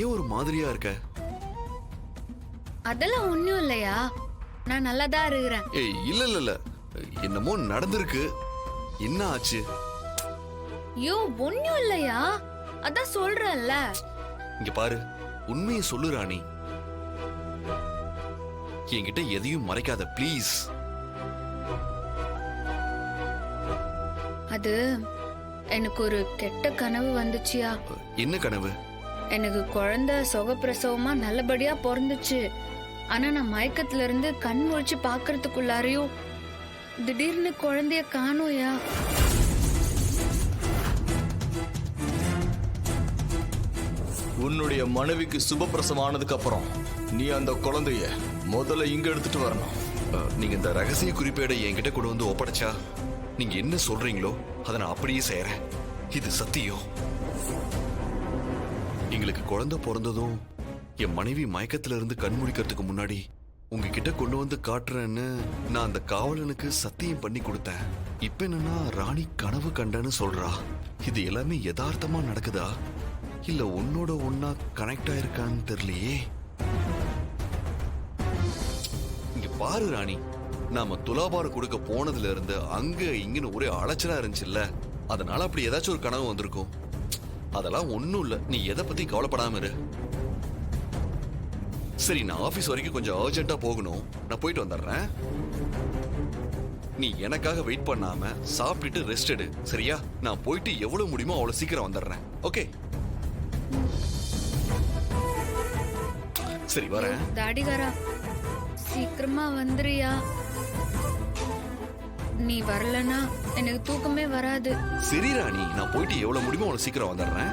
ஏன் ஒரு மாதிரியா இருக்க? அதெல்லாம் ஒண்ணும் இல்லையா, நான் நல்லா தான் இருக்கிறேன். ஏய் இல்ல இல்ல இல்ல, என்னமோ நடந்திருக்கு. என்ன ஆச்சு? ஐயோ ஒண்ணும் இல்லையா, அதான் சொல்றேன்ல. இங்க பாரு, உண்மையை சொல்லு ராணி. என்கிட்ட எதையும் மறைக்காத ப்ளீஸ். அது எனக்கு ஒரு கெட்ட கனவு வந்துச்சியா. என்ன கனவு? எனக்கு குழந்தை சுகப்பிரசவமா நல்லபடியா பிறந்துச்சு. ஆனா நான் மயக்கத்துல இருந்து கண் முழிச்சு பாக்குறதுக்குள்ளாரையும் திடீர்னு குழந்தைய காணோயா. உன்னுடைய மனைவிக்கு சுபப்பிரசவம் ஆனதுக்கு அப்புறம் நீ அந்த குழந்தைய முதல்ல இங்க எடுத்துட்டு வரணும். நீங்க இந்த ரகசிய குறிப்பேட என்கிட்ட கொண்டு வந்து ஒப்படைச்சா நீங்க என்ன சொல்றீங்களோ அதை நான் அப்படியே செய்யறேன். இது சத்தியம். எங்களுக்கு குழந்தை பிறந்ததும் என் மனைவி மயக்கத்துல இருந்து கண் முடிக்கிறதுக்கு முன்னாடி உங்ககிட்ட கொண்டு வந்து காட்டுறேன்னு நான் அந்த காவலனுக்கு சத்தியம் பண்ணி கொடுத்தேன். இப்ப என்னன்னா ராணி கனவு கண்டன்னு சொல்றா. இது எல்லாமே யதார்த்தமா நடக்குதா இல்ல உன்னோட ஒன்னா கனெக்ட் ஆயிருக்கான்னு தெரியலையே. இங்க பாரு ராணி, நாம துலாபாரம் கொடுக்க போனதுல இருந்து அங்க இங்கன்னு ஒரே அலைச்சலா இருந்துச்சுல்ல, அதனால அப்படி ஏதாச்சும் ஒரு கனவு வந்திருக்கும். அதெல்லாம் ஒண்ணும் இல்ல, நீ எதை பத்தி கவலைப்படாம இரு. சரி, நான் ஆபீஸ் வரைக்கும் கொஞ்சம் அர்ஜென்ட்டா போகணும், நான் போயிட்டு வந்துடுறேன். நீ எனக்காக வெயிட் பண்ணாம சாப்பிட்டுட்டு ரெஸ்ட் எடு, சரியா? நான் போயிட்டு எவ்வளவு முடியுமோ அவ்வளவு சீக்கிரம் வந்துடுறேன். ஓகே சரி, வரேன். தாடிகாரா, சீக்கிரமா வந்துறியா? நீ வரலனா எனக்கு தூக்கமே வராது. சரி ராணி, நான் போயிட்டு எவ்வளவு முடியுமோ அவ்வளவு சீக்கிரம் வந்துடுறேன்.